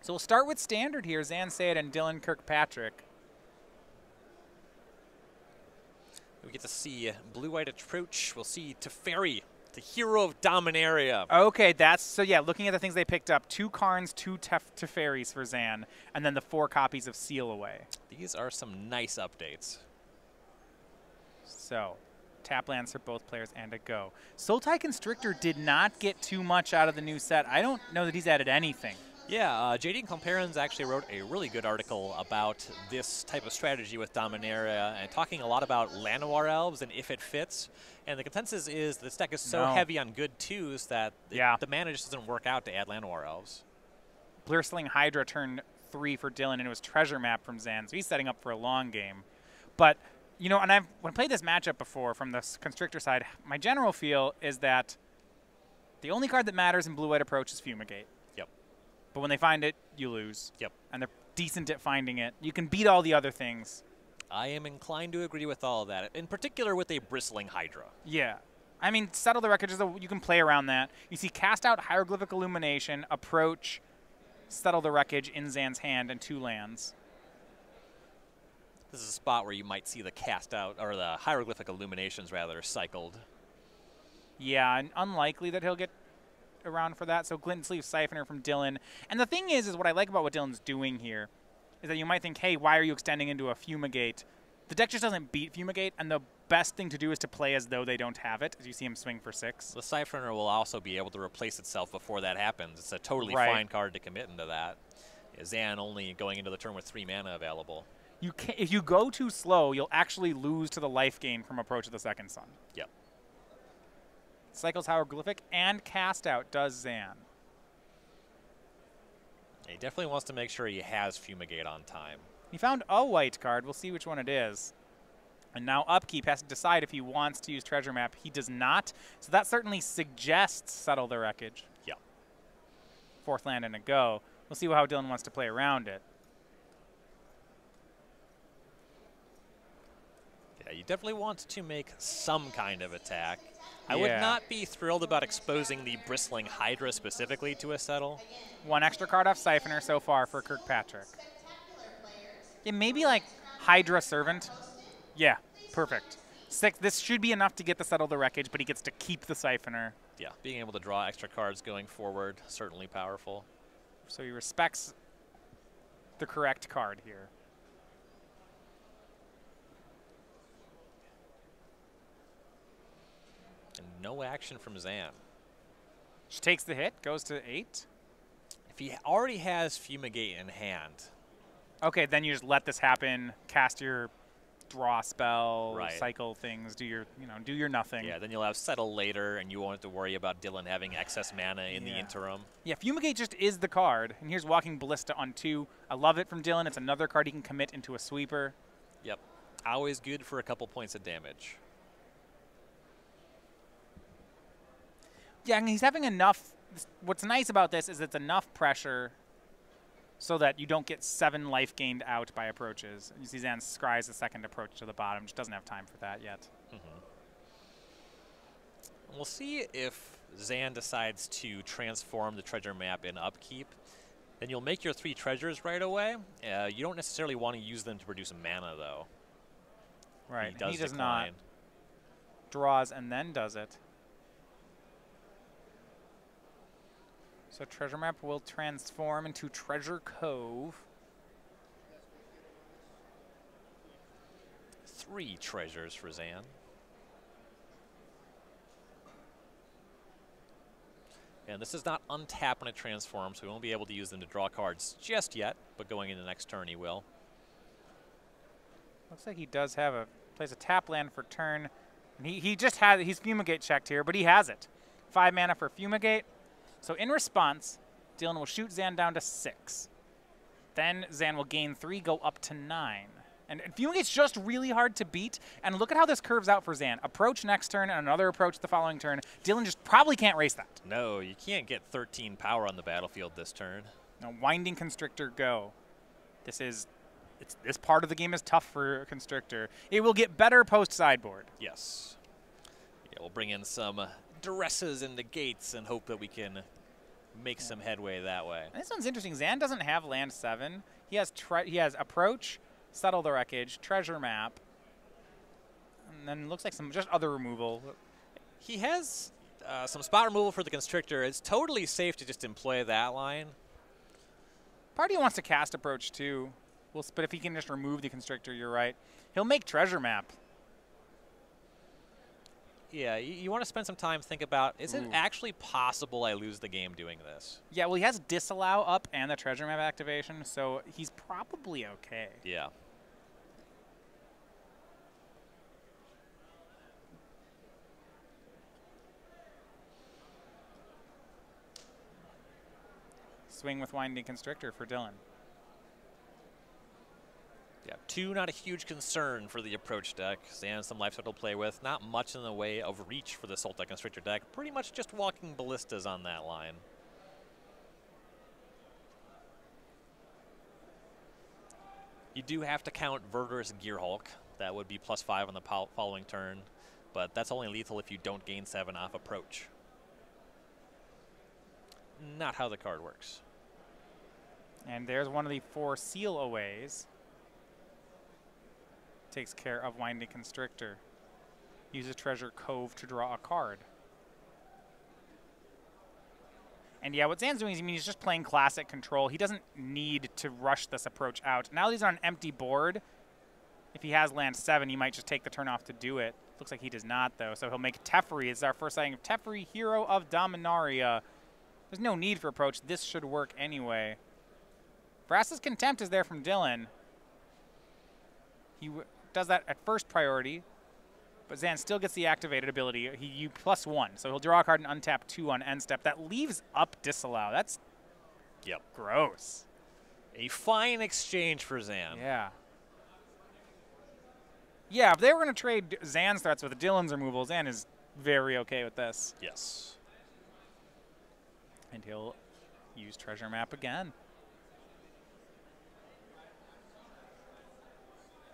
So we'll start with standard here. Zan Syed and Dylan Kirkpatrick. We get to see blue-white approach. We'll see Teferi, the hero of Dominaria. Okay, so yeah, looking at the things they picked up, 2 Karns, 2 Teferis for Zan, and then the 4 copies of Seal Away. These are some nice updates. So, tap lands for both players and a go. Sultai Constrictor did not get too much out of the new set. I don't know that he's added anything. Yeah, JD and Comparons actually wrote a really good article about this type of strategy with Dominaria and talking a lot about Llanowar Elves and if it fits. And the consensus is this deck is so heavy on good 2s that the mana just doesn't work out to add Llanowar Elves. Blurstling Hydra turn 3 for Dylan, and it was Treasure Map from Zan, so he's setting up for a long game. But, you know, and when I played this matchup before from the Constrictor side, my general feel is that the only card that matters in blue-white approach is Fumigate. But when they find it, you lose. Yep. And they're decent at finding it. You can beat all the other things. I am inclined to agree with all of that, in particular with a Bristling Hydra. Yeah. I mean, Settle the Wreckage, you can play around that. You see Cast Out, Hieroglyphic Illumination, Approach, Settle the Wreckage in Zan's hand, and 2 lands. This is a spot where you might see the Cast Out, or the Hieroglyphic Illuminations, rather, cycled. Yeah, and unlikely that he'll get around for that. So Glint Sleeve Siphoner from Dylan. And the thing is what I like about what Dylan's doing here is that you might think, hey, why are you extending into a Fumigate? The deck just doesn't beat Fumigate, and the best thing to do is to play as though they don't have it, as you see him swing for 6. The Siphoner will also be able to replace itself before that happens. It's a totally fine card to commit into that. Zan only going into the turn with 3 mana available. If you go too slow, you'll actually lose to the life gain from Approach of the Second Sun. Yep. Cycles Hieroglyphic and Cast Out does Zan. He definitely wants to make sure he has Fumigate on time. He found a white card. We'll see which one it is. And now Upkeep has to decide if he wants to use Treasure Map. He does not. So that certainly suggests Settle the Wreckage. Yeah. 4th land and a go. We'll see how Dylan wants to play around it. Yeah, you definitely want to make some kind of attack. I would not be thrilled about exposing the Bristling Hydra specifically to a Settle. 1 extra card off Siphoner so far for Kirkpatrick. It may be like Hydra Servant. Yeah, perfect. 6. This should be enough to get the Settle the Wreckage, but he gets to keep the Siphoner. Yeah, being able to draw extra cards going forward, certainly powerful. So he respects the correct card here. And no action from Zan. She takes the hit, goes to 8. If he already has Fumigate in hand. Okay, then you just let this happen, cast your draw spell, cycle things, do your nothing. Yeah, then you'll have Settle later, and you won't have to worry about Dylan having excess mana in the interim. Yeah, Fumigate just is the card. And here's Walking Ballista on 2. I love it from Dylan. It's another card he can commit into a sweeper. Yep. Always good for a couple points of damage. Yeah, and he's having enough. What's nice about this is it's enough pressure so that you don't get 7 life gained out by approaches. You see Zan scries the second approach to the bottom. Just doesn't have time for that yet. We'll see if Zan decides to transform the treasure map in Upkeep. Then you'll make your 3 treasures right away. You don't necessarily want to use them to produce mana, though. Right. He does not. Draws and then does it. So Treasure Map will transform into Treasure Cove. 3 treasures for Zan. And this is not untap when it transforms, so we won't be able to use them to draw cards just yet, but going into the next turn he will. Looks like he does have plays a tap land for turn. And he's Fumigate checked here, but he has it. 5 mana for Fumigate. So in response, Dylan will shoot Zan down to 6. Then Zan will gain 3, go up to 9. And Fumigate's just really hard to beat. And look at how this curves out for Zan. Approach next turn and another approach the following turn. Dylan just probably can't race that. No, you can't get 13 power on the battlefield this turn. Now, Winding Constrictor, go. This part of the game is tough for Constrictor. It will get better post-sideboard. Yes. Yeah, we'll bring in some duresses and negates and hope that we can make some headway that way. And this one's interesting. Zan doesn't have land 7. He has approach, settle the wreckage, treasure map, and then looks like some just other removal. He has some spot removal for the Constrictor. It's totally safe to just employ that line. Part of you wants to cast approach too. But if he can just remove the Constrictor, you're right. He'll make treasure map. Yeah, you want to spend some time think about, is it actually possible I lose the game doing this? Yeah, well, he has disallow up and the treasure map activation, so he's probably okay. Yeah. Swing with Winding Constrictor for Dylan. Yeah, 2 not a huge concern for the approach deck. Zan some life cycle to play with. Not much in the way of reach for the Sultai Constrictor deck. Pretty much just walking ballistas on that line. You do have to count Verder's Gearhulk. That would be +5 on the following turn. But that's only lethal if you don't gain 7 off approach. Not how the card works. And there's one of the 4 seal aways. Takes care of Winding Constrictor. Uses Treasure Cove to draw a card. And yeah, what Zan's doing is he's just playing classic control. He doesn't need to rush this approach out. Now that he's on an empty board, if he has land 7, he might just take the turn off to do it. Looks like he does not, though, so he'll make Teferi. It's our first sighting of Teferi, Hero of Dominaria. There's no need for approach. This should work anyway. Vraska's Contempt is there from Dylan. He does that at first priority, but Zan still gets the activated ability. You +1, so he'll draw a card and untap 2 on end step. That leaves up disallow. That's gross. A fine exchange for Zan. Yeah. Yeah, if they were going to trade Zan's threats with Dylan's removal, Zan is very okay with this. Yes. And he'll use treasure map again.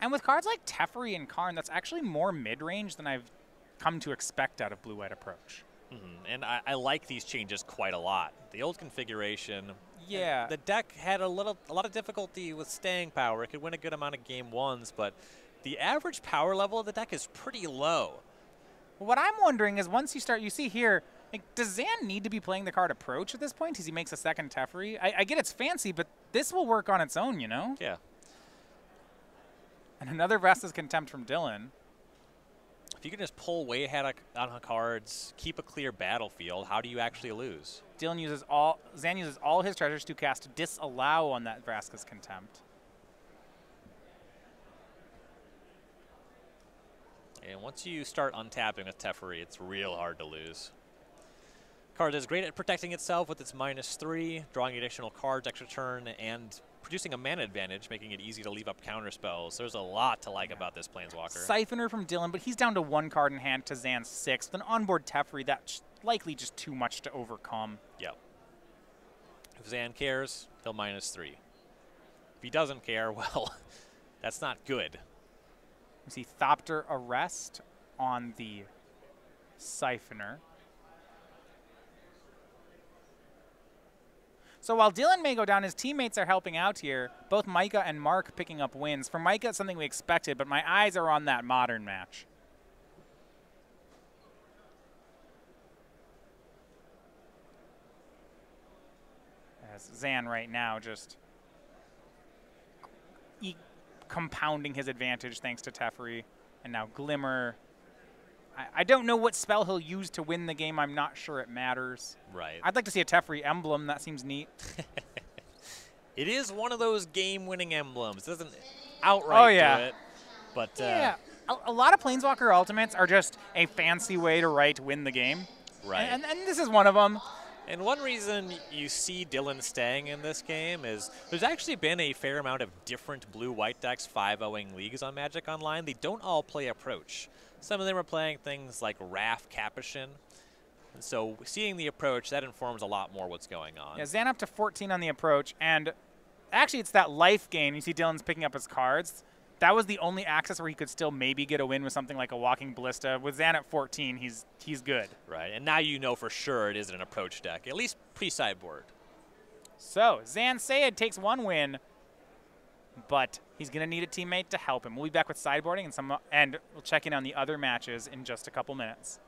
And with cards like Teferi and Karn, that's actually more mid-range than I've come to expect out of Blue-White Approach. And I like these changes quite a lot. The old configuration, yeah, the deck had a lot of difficulty with staying power. It could win a good amount of game 1s, but the average power level of the deck is pretty low. What I'm wondering is once you start, you see here, like, does Zan need to be playing the card Approach at this point as he makes a second Teferi? I get it's fancy, but this will work on its own, you know? Yeah. And another Vraska's Contempt from Dylan. If you can just pull way ahead on cards, keep a clear battlefield, how do you actually lose? Zan uses all his treasures to cast Disallow on that Vraska's Contempt. And once you start untapping with Teferi, it's real hard to lose. Card is great at protecting itself with its -3, drawing additional cards extra turn, and producing a mana advantage, making it easy to leave up counter spells. There's a lot to like about this Planeswalker. Siphoner from Dylan, but he's down to 1 card in hand to Zan's 6. With an onboard Teferi, that's likely just too much to overcome. Yep. If Zan cares, he'll -3. If he doesn't care, well, that's not good. We see Thopter Arrest on the Siphoner. So while Dylan may go down, his teammates are helping out here. Both Micah and Mark picking up wins. For Micah, it's something we expected, but my eyes are on that Modern match. As Zan right now just compounding his advantage thanks to Teferi. And now Glimmer. I don't know what spell he'll use to win the game. I'm not sure it matters. Right. I'd like to see a Teferi emblem. That seems neat. It is one of those game-winning emblems. It doesn't outright do it. But yeah. A lot of Planeswalker Ultimates are just a fancy way to win the game. Right. And this is one of them. And one reason you see Dylan staying in this game is there's actually been a fair amount of different blue-white decks 5-0ing leagues on Magic Online. They don't all play Approach. Some of them are playing things like Wrath, Capuchin. And so seeing the Approach, that informs a lot more what's going on. Yeah, Zan up to 14 on the Approach. And actually, it's that life gain. You see Dylan's picking up his cards. that was the only axis where he could still maybe get a win with something like a Walking Ballista. With Zan at 14, he's good. Right, and now you know for sure it isn't an approach deck, at least pre-sideboard. So, Syed takes 1 win, but he's going to need a teammate to help him. We'll be back with sideboarding and we'll check in on the other matches in just a couple minutes.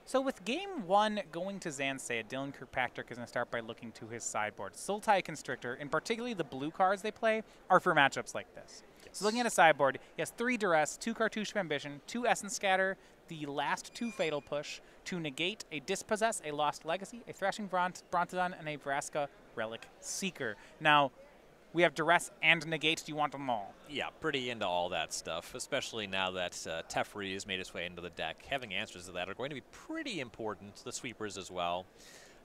So with game 1 going to Syed, Dylan Kirkpatrick is going to start by looking to his sideboard. Sultai Constrictor, and particularly the blue cards they play, are for matchups like this. Yes. So looking at a sideboard, he has 3 Duress, 2 Cartouche of Ambition, 2 Essence Scatter, the last 2 Fatal Push, to negate a Dispossess, a Lost Legacy, a Thrashing Brontodon, and a Vraska Relic Seeker. Now, we have Duress and Negate. Do you want them all? Yeah, pretty into all that stuff, especially now that Teferi has made its way into the deck. Having answers to that are going to be pretty important. The sweepers as well.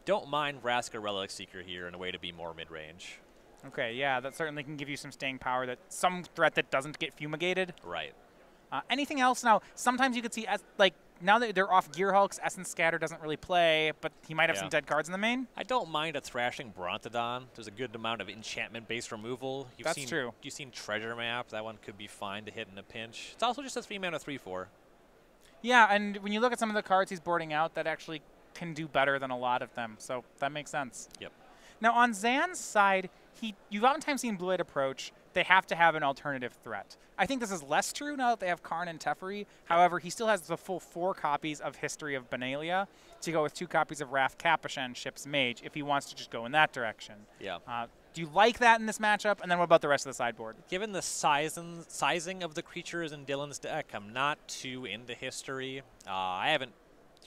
Don't mind Vraska Relic Seeker here in a way to be more mid-range. Okay, yeah, that certainly can give you some staying power, that some threat that doesn't get fumigated. Right. Anything else? Now, sometimes you could see, like, now that they're off Gear Hulks, Essence Scatter doesn't really play, but he might have some dead cards in the main. I don't mind a Thrashing Brontodon. There's a good amount of enchantment-based removal. That's true. You've seen Treasure Map. That one could be fine to hit in a pinch. It's also just a 3-mana 3/4. Yeah, and when you look at some of the cards he's boarding out, that actually can do better than a lot of them, so that makes sense. Yep. Now, on Zan's side, you've oftentimes seen Blue-Eyed approach. They have to have an alternative threat. I think this is less true now that they have Karn and Teferi. However, he still has the full 4 copies of History of Benalia to go with 2 copies of Wrath Capashen, Ship's Mage, if he wants to just go in that direction. Yeah. Do you like that in this matchup? And then what about the rest of the sideboard? Given the sizing of the creatures in Dylan's deck, I'm not too into History. I haven't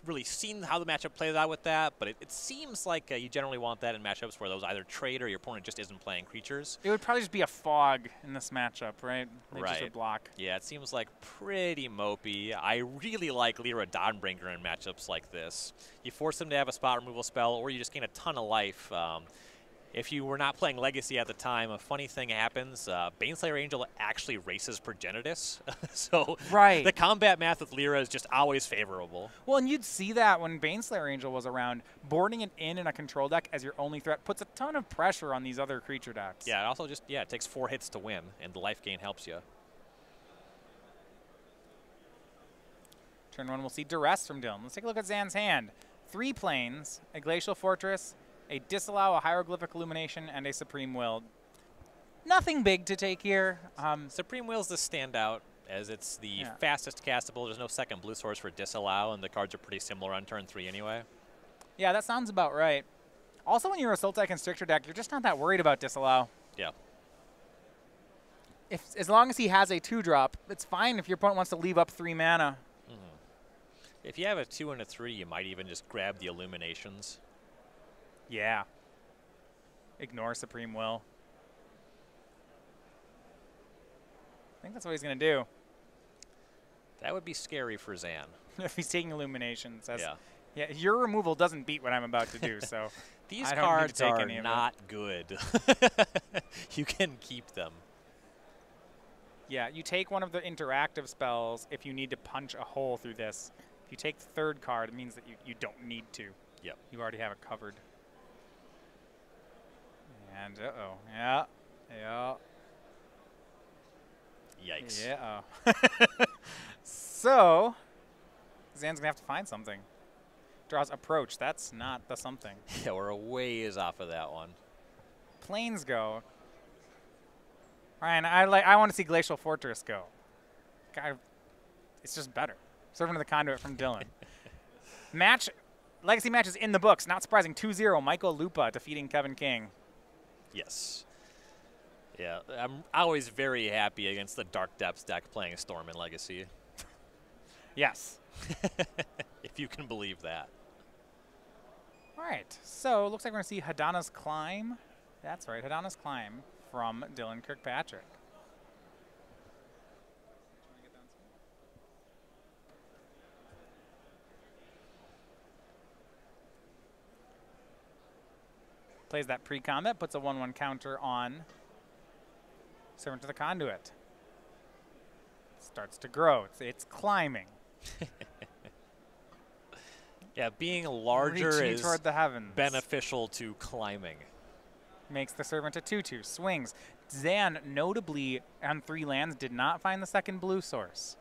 really seen how the matchup plays out with that, but it seems like you generally want that in matchups where those either trade or your opponent just isn't playing creatures. It would probably just be a fog in this matchup, right? They right. just would block. Yeah, it seems like pretty mopey. I really like Lyra Dawnbringer in matchups like this. You force them to have a spot removal spell, or you just gain a ton of life. If you were not playing Legacy at the time, a funny thing happens. Baneslayer Angel actually races Progenitus. So right. The combat math with Lyra is just always favorable. Well, and you'd see that when Baneslayer Angel was around. Boarding it in a control deck as your only threat puts a ton of pressure on these other creature decks. Yeah, it also just, it takes 4 hits to win, and the life gain helps you. Turn 1, we'll see Duress from Dylan. Let's take a look at Zan's hand. 3 planes, a Glacial Fortress, a Disallow, a Hieroglyphic Illumination, and a Supreme Will. Nothing big to take here. Supreme Will's the standout, as it's the fastest castable. There's no second blue source for Disallow, and the cards are pretty similar on turn 3 anyway. Yeah, that sounds about right. Also, when you're a Sultai Constrictor deck, you're just not that worried about Disallow. Yeah. As long as he has a 2-drop, it's fine if your opponent wants to leave up 3 mana. If you have a 2 and a 3, you might even just grab the Illuminations. Yeah. Ignore Supreme Will. I think that's what he's going to do. That would be scary for Zan. If he's taking Illuminations. Yeah. Yeah, your removal doesn't beat what I'm about to do, so These cards are not good. You can keep them. Yeah, you take one of the interactive spells if you need to punch a hole through this. If you take the 3rd card, it means that you don't need to. Yep. You already have it covered. And, uh-oh. Yeah. Yeah. Yikes. Yeah. So, Zan's going to have to find something. Draws Approach. That's not the something. Yeah, we're a ways off of that one. Planes go. Ryan, I want to see Glacial Fortress go. God, it's just better. Servant of the Conduit from Dylan. Legacy matches in the books. Not surprising. 2-0. Michael Lupa defeating Kevin King. Yes. Yeah, I'm always very happy against the Dark Depths deck playing Storm in Legacy. Yes. If you can believe that. All right. So looks like we're going to see Hadana's Climb. That's right. Hadana's Climb from Dylan Kirkpatrick. Plays that pre-combat, puts a 1/1 counter on Servant of the Conduit. Starts to grow. It's climbing. Yeah, being larger Reaching is toward the heavens. beneficial to climbing. Makes the Servant a 2/2. Swings. Zan, notably, on 3 lands, did not find the 2nd blue source.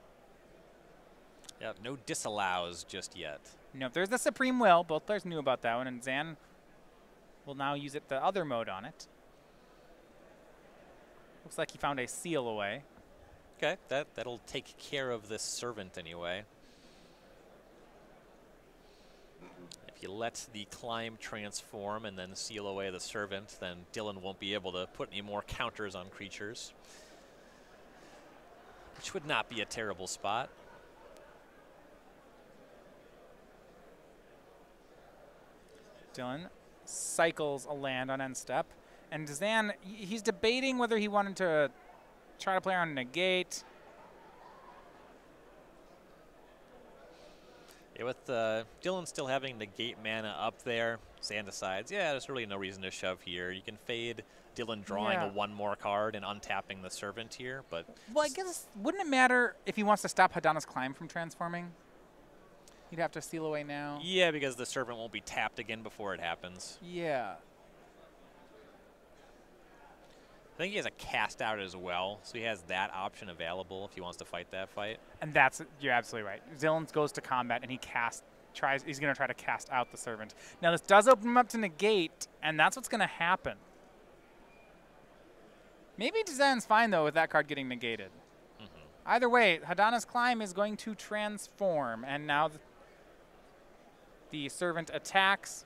Yeah, no disallows just yet. No, there's the Supreme Will. Both players knew about that one, and Zan will now use it the other mode on it. Looks like he found a Seal away. Okay, that'll take care of this Servant anyway. If you let the Climb transform and then seal away the Servant, then Dylan won't be able to put any more counters on creatures, which would not be a terrible spot. Dylan cycles a land on end step. And Zan, he's debating whether he wanted to try to play around Negate. Yeah, with Dylan still having Negate mana up there, Zan decides, yeah, there's really no reason to shove here. You can fade Dylan drawing a 1 more card and untapping the Servant here, but... Well, I guess, wouldn't it matter if he wants to stop Hadana's Climb from transforming? He'd have to seal away now. Yeah, because the Servant won't be tapped again before it happens. Yeah. I think he has a cast out as well, so he has that option available if he wants to fight that fight. And you're absolutely right. Dylan goes to combat and he's going to try to cast out the Servant. Now this does open him up to Negate, and that's what's going to happen. Maybe Zan's fine though with that card getting negated. Either way, Hadana's Climb is going to transform, and now the Servant attacks.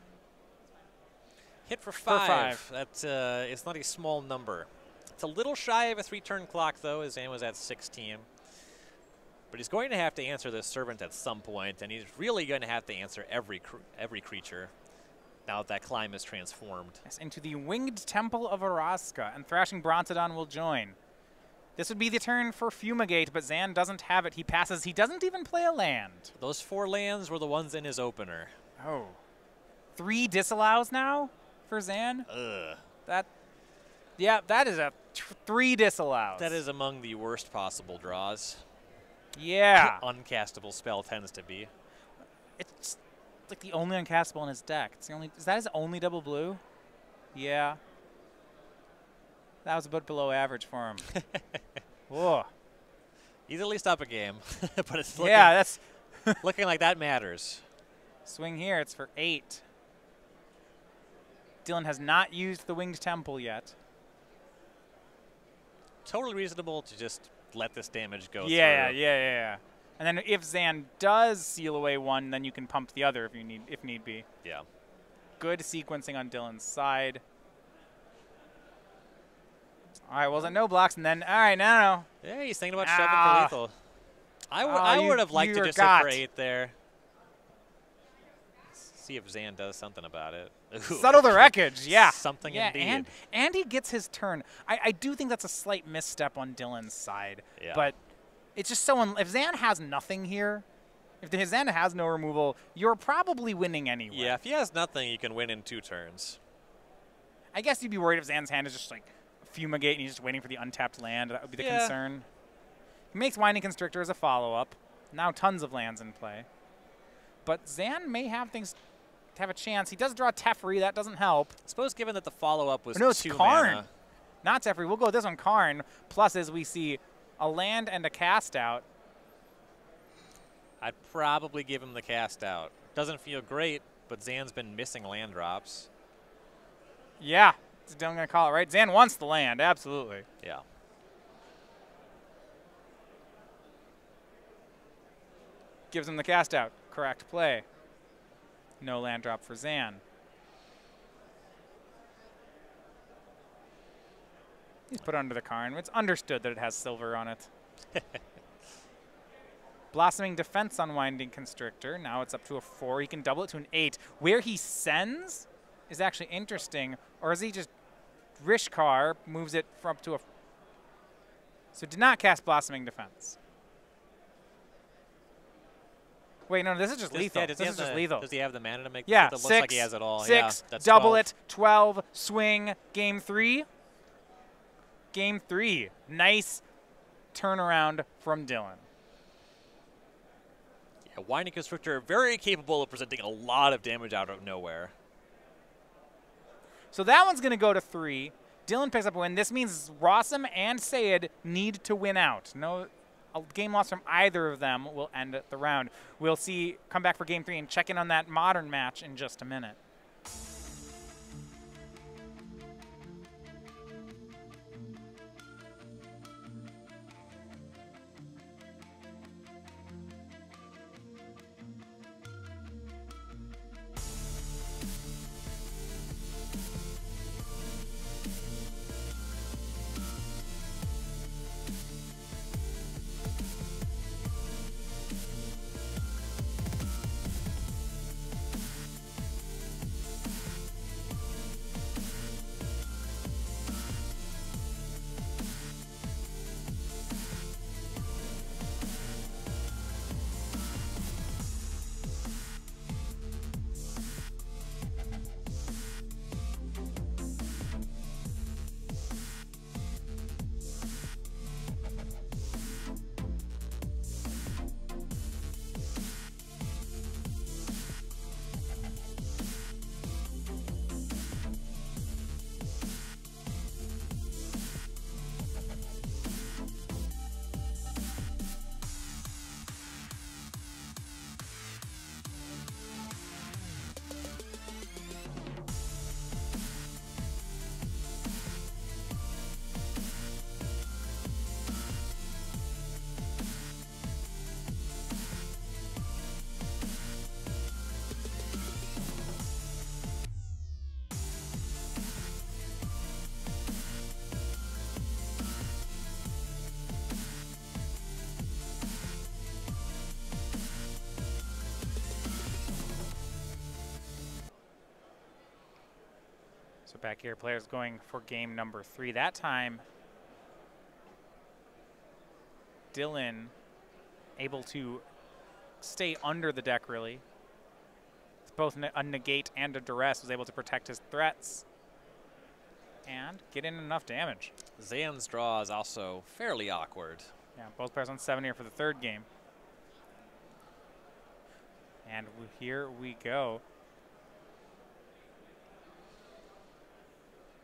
Hit for 5. That's it's not a small number. It's a little shy of a 3-turn clock, though, as Zan was at 16. But he's going to have to answer this Servant at some point, and he's really going to have to answer every creature now that Climb is transformed. Yes, into the Winged Temple of Araska, and Thrashing Brontodon will join. This would be the turn for Fumigate, but Zan doesn't have it. He passes. He doesn't even play a land. Those 4 lands were the ones in his opener. Oh. 3 disallows now for Zan? Ugh. That is a 3 disallows. That is among the worst possible draws. Yeah. Uncastable spell tends to be. It's like the only uncastable in his deck. It's the only. Is that his only double blue? Yeah. That was a bit below average for him. Whoa. He's at least up a game, but it's looking, that's looking like that matters. Swing here. It's for 8. Dylan has not used the Winged Temple yet. Totally reasonable to just let this damage go Yeah, through. yeah. And then if Zan does seal away one, then you can pump the other if need be. Yeah. Good sequencing on Dylan's side. All right, well, no blocks, and then, all right, no. Yeah, he's thinking about shoving for lethal. I would have liked to just hit for 8 there. Let's see if Zan does something about it. Ooh. Settle the wreckage, yeah. Something indeed. And he gets his turn. I do think that's a slight misstep on Dylan's side. Yeah. But it's just so, if Zan has nothing here, if Zan has no removal, you're probably winning anyway. Yeah, if he has nothing, you can win in 2 turns. I guess you'd be worried if Zan's hand is just like Fumigate and he's just waiting for the untapped land. That would be the concern. He makes Winding Constrictor as a follow-up. Now tons of lands in play. But Zan may have things to have a chance. He does draw Teferi. That doesn't help. I suppose given that the follow-up was 2 it's Karn. mana. Not Teferi. We'll go with this one, Karn. Plus, as we see, a land and a cast out. I'd probably give him the cast out. Doesn't feel great, but Zan's been missing land drops. Yeah. I'm going to call it right. Zan wants the land. Absolutely. Yeah. Gives him the cast out. Correct play. No land drop for Zan. He's put under the Karn. It's understood that it has silver on it. Blossoming Defense on Winding Constrictor. Now it's up to a 4. He can double it to an 8. Where he sends is actually interesting. Or is he just Rishkar moves it from up to a... So did not cast Blossoming Defense. Wait, no, this is just lethal. Yeah, this is just lethal. Does he have the mana to make yeah, it? Looks 6, like he has it all. 6, yeah, that's double 12. it, 12, swing, game 3. Game 3. Nice turnaround from Dylan. Yeah, Winding Constrictor, very capable of presenting a lot of damage out of nowhere. So that one's going to go to 3. Dylan picks up a win. This means Rosum and Syed need to win out. No a game loss from either of them will end the round. We'll see, come back for game 3 and check in on that modern match in just a minute. So back here, players going for game number 3. That time, Dylan able to stay under the deck, really. It's both a negate and a duress, was able to protect his threats and get in enough damage. Zan's draw is also fairly awkward. Yeah, both players on 7 here for the 3rd game. And here we go.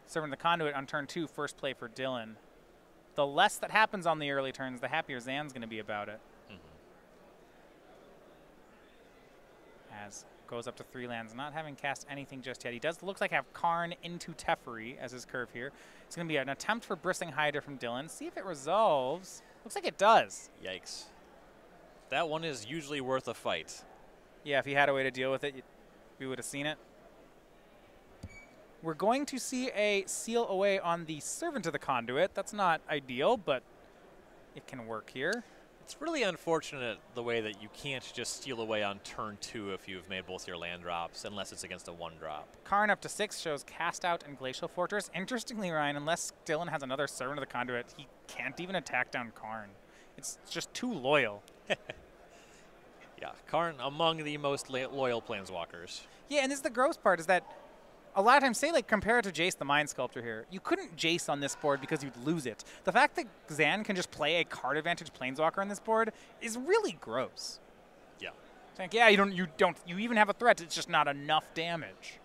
Serving the Conduit on turn 2, first play for Dylan. The less that happens on the early turns, the happier Zan's going to be about it. Mm-hmm. As Goes up to 3 lands, not having cast anything just yet. He does looks like have Karn into Teferi as his curve here. It's going to be an attempt for Bristling Hydra from Dylan. See if it resolves. Looks like it does. Yikes. That one is usually worth a fight. Yeah, if he had a way to deal with it, we would have seen it. We're going to see a seal away on the Servant of the Conduit. That's not ideal, but it can work here. It's really unfortunate the way that you can't just steal away on turn 2 if you've made both your land drops, unless it's against a 1-drop. Karn up to 6 shows Cast Out and Glacial Fortress. Interestingly, Ryan, unless Dylan has another Servant of the Conduit, he can't even attack down Karn. It's just too loyal. Yeah, Karn among the most loyal planeswalkers. Yeah, and this is the gross part, is that a lot of times, say, like, compare it to Jace the Mind Sculptor here. You couldn't Jace on this board because you'd lose it. The fact that Zan can just play a card advantage Planeswalker on this board is really gross. Yeah. It's like, yeah, you even have a threat. It's just not enough damage.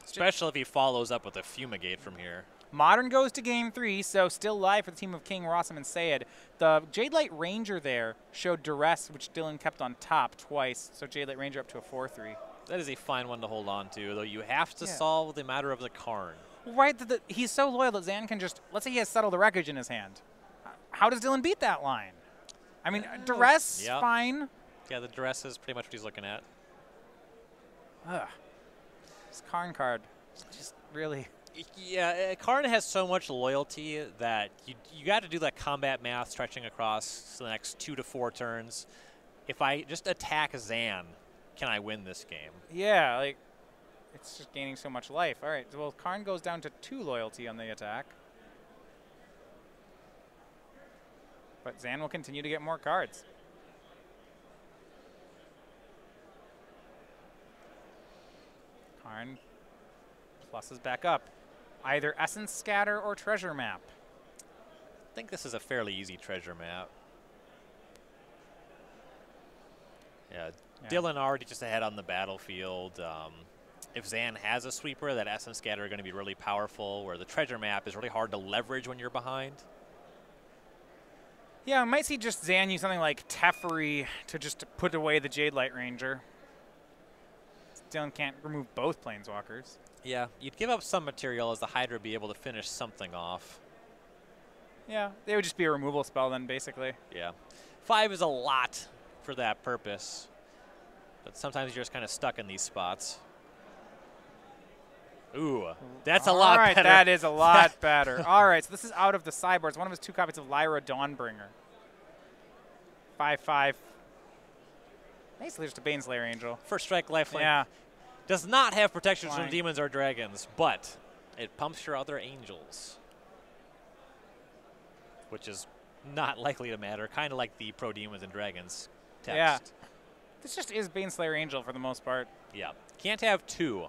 Especially if he follows up with a Fumigate from here. Modern goes to game 3, so still live for the team of King, Rosum, and Syed. The Jadelight Ranger there showed Duress, which Dylan kept on top twice, so Jadelight Ranger up to a 4-3. That is a fine one to hold on to, though you have to solve the matter of the Karn. Right, he's so loyal that Zan can just, let's say he has Settle the Wreckage in his hand. How does Dylan beat that line? I mean, Duress, fine. Yeah, the Duress is pretty much what he's looking at. Ugh. This Karn card, just really... Yeah, Karn has so much loyalty that you got to do that combat math stretching across the next 2 to 4 turns. If I just attack Zan, can I win this game? Yeah, like, it's just gaining so much life. All right, well, Karn goes down to 2 loyalty on the attack. But Zan will continue to get more cards. Karn pluses back up. Either Essence Scatter or Treasure Map. I think this is a fairly easy treasure map. Yeah, Dylan already just ahead on the battlefield. If Zan has a sweeper, that Essence Scatter are going to be really powerful, where the treasure map is really hard to leverage when you're behind. Yeah, I might see just Zan use something like Teferi to just put away the Jadelight Ranger. Dylan can't remove both Planeswalkers. Yeah, you'd give up some material as the Hydra would be able to finish something off. Yeah, they would just be a removal spell then, basically. Yeah. 5 is a lot for that purpose, but sometimes you're just kind of stuck in these spots. Ooh, that's a lot better. All right, that is a lot better. All right, so this is out of the sideboards. One of his 2 copies of Lyra Dawnbringer. 5/5. Basically just a Baneslayer Angel. First strike lifelink. Yeah. Does not have protections from demons or dragons, but it pumps your other angels, which is not likely to matter, kind of like the pro demons and dragons text. Yeah. This just is Baneslayer Angel for the most part. Yeah. Can't have 2.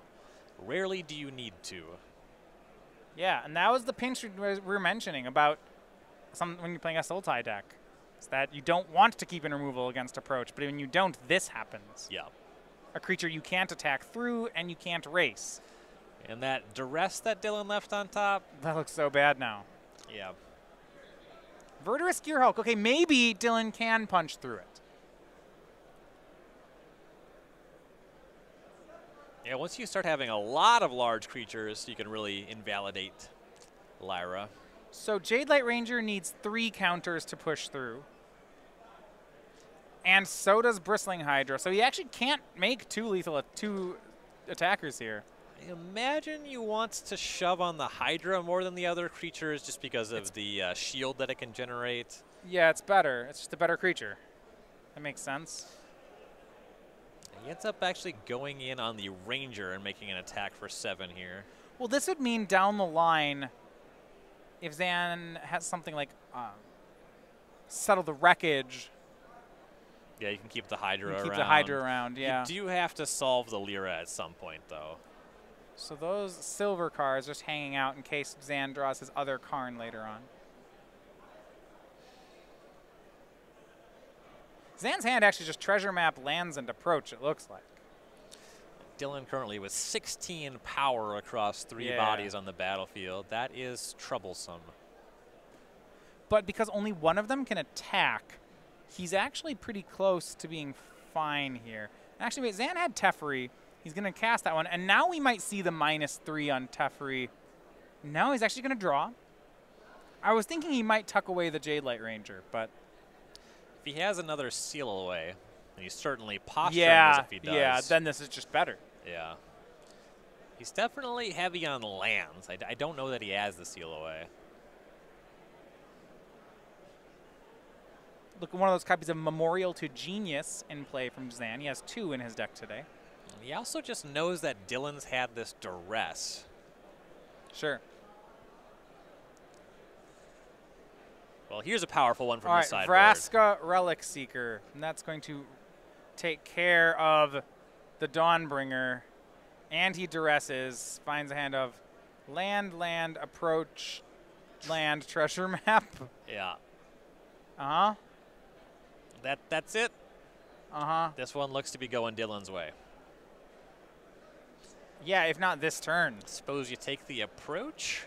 Rarely do you need to. Yeah, and that was the pinch we were mentioning about when you're playing a Sultai deck. It's that you don't want to keep in removal against approach, but when you don't, this happens. Yeah. A creature you can't attack through and you can't race. And that Duress that Dylan left on top. That looks so bad now. Yeah. Verdurous Gearhulk. Okay, maybe Dylan can punch through it. Yeah, once you start having a lot of large creatures, you can really invalidate Lyra. So Jadelight Ranger needs 3 counters to push through. And so does Bristling Hydra. So he actually can't make 2 attackers here. I imagine you want to shove on the Hydra more than the other creatures just because of the shield that it can generate. Yeah, it's better. It's just a better creature. That makes sense. He ends up actually going in on the Ranger and making an attack for 7 here. Well, this would mean down the line, if Zan has something like Settle the Wreckage. Yeah, you can keep the Hydra around. Keep the Hydra around, yeah. You do have to solve the Lyra at some point, though. So those silver cards just hanging out in case Zan draws his other Karn later on. Zan's hand actually just treasure map lands and approach, it looks like. Dylan currently with 16 power across 3 bodies on the battlefield. That is troublesome. But because only one of them can attack, he's actually pretty close to being fine here. Actually, wait, Zan had Teferi. He's going to cast that one. And now we might see the -3 on Teferi. No, he's actually going to draw. I was thinking he might tuck away the Jade Light Ranger, but... If he has another Seal Away, then he's certainly posturing as if he does. Yeah, then this is just better. Yeah. He's definitely heavy on lands. I don't know that he has the Seal Away. Look at one of those copies of Memorial to Genius in play from Zan. He has 2 in his deck today. He also just knows that Dylan's had this duress. Sure. Well, here's a powerful one from All the right, sideboard. Vraska Relic Seeker. And that's going to take care of the Dawnbringer. And he duresses. Finds a hand of land, approach, land, treasure map. Yeah. Uh-huh. That's it. Uh-huh. This one looks to be going Dylan's way. Yeah, if not this turn. Suppose you take the approach?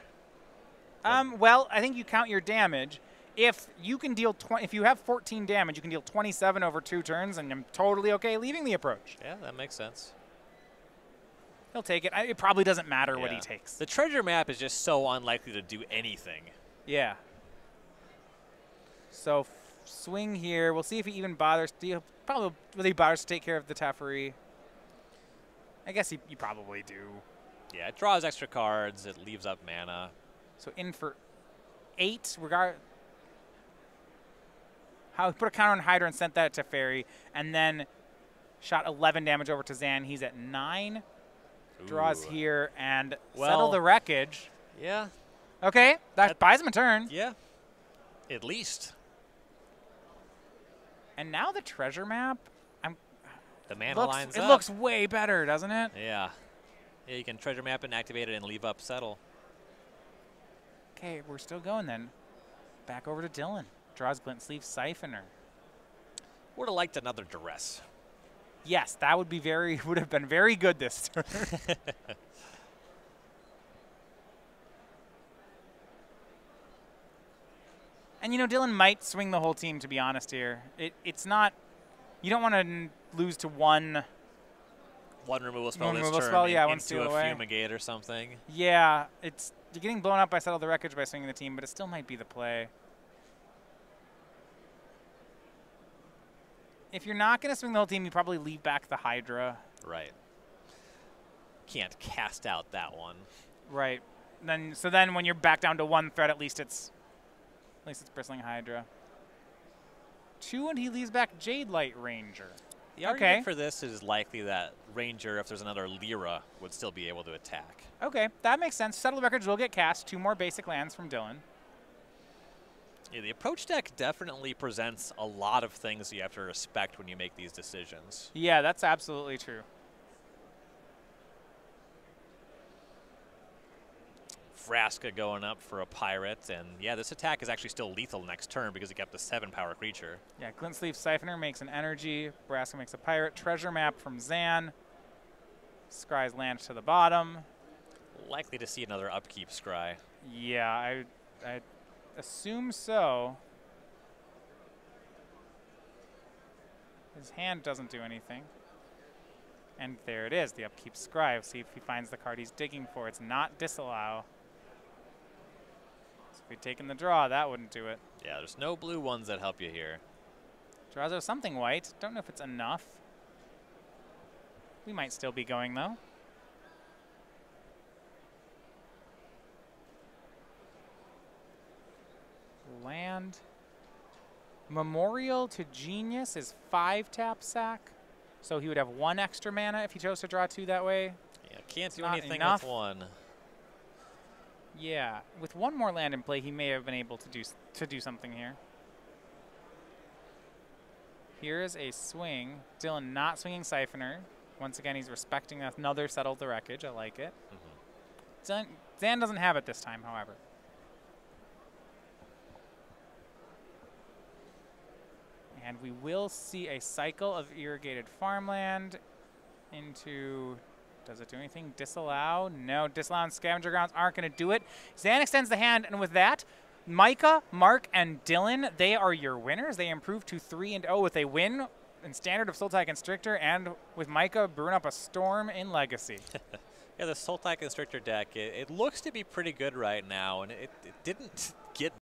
Well, I think you count your damage. If you can deal if you have 14 damage, you can deal 27 over 2 turns, and I'm totally okay leaving the approach. Yeah, that makes sense. He'll take it. It probably doesn't matter what he takes. The treasure map is just so unlikely to do anything. Yeah. So swing here. We'll see if he even bothers. Probably really bothers to take care of the Teferi. I guess you probably do. Yeah, it draws extra cards. It leaves up mana. So in for 8. Put a counter on Hydra and sent that to Teferi, and then shot 11 damage over to Zan. He's at 9. Draws here and settle the wreckage. Yeah. Okay, that buys him a turn. Yeah, at least. And now the treasure map. The mana lines up. It looks way better, doesn't it? Yeah. Yeah, you can treasure map and activate it and leave up settle. Okay, we're still going then. Back over to Dylan. Draws Glint Sleeve Siphoner. Would have liked another duress. Yes, that would have been very good this turn. And Dylan might swing the whole team, to be honest here. It's not, you don't want to lose to one removal spell removal this turn spell, yeah, one into steal a away. fumigate or something. Yeah, you're getting blown up by Settle the Wreckage by swinging the team, but it still might be the play. If you're not going to swing the whole team, you probably leave back the Hydra. Right. Can't cast out that one. Right. So then when you're back down to 1 threat, at least it's Bristling Hydra. 2, and he leaves back Jade Light Ranger. The argument for this is likely that Ranger, if there's another Lyra, would still be able to attack. Okay, that makes sense. Settle the Wreckage will get cast. 2 more basic lands from Dylan. Yeah, the approach deck definitely presents a lot of things you have to respect when you make these decisions. Yeah, that's absolutely true. Vraska going up for a pirate, and yeah, this attack is actually still lethal next turn because he kept the 7-power creature. Yeah, Glint Sleeve Siphoner makes an energy. Vraska makes a pirate. Treasure map from Zan. Scry's land to the bottom. Likely to see another upkeep Scry. Yeah, I assume so. His hand doesn't do anything. And there it is, the upkeep Scry. See if he finds the card he's digging for. It's not Disallow. So if he'd taken the draw, that wouldn't do it. Yeah, there's no blue ones that help you here. Draws out something white. Don't know if it's enough. We might still be going, though. Land. Memorial to Genius is 5-tap sack. So he would have 1 extra mana if he chose to draw 2 that way. Yeah, can't do Not anything enough. with 1. Yeah, with 1 more land in play, he may have been able to do something here. Here is a swing. Dylan not swinging Siphoner. Once again, he's respecting another Settle the Wreckage. I like it. Zan doesn't have it this time, however. And we will see a cycle of irrigated farmland into, does it do anything? Disallow? No, Disallow and Scavenger Grounds aren't going to do it. Zan extends the hand, and with that, Micah, Mark, and Dylan, they are your winners. They improve to 3-0 with a win in Standard of Sultai Constrictor, and with Micah brewing up a Storm in Legacy. Yeah, the Sultai Constrictor deck, it looks to be pretty good right now, and it didn't get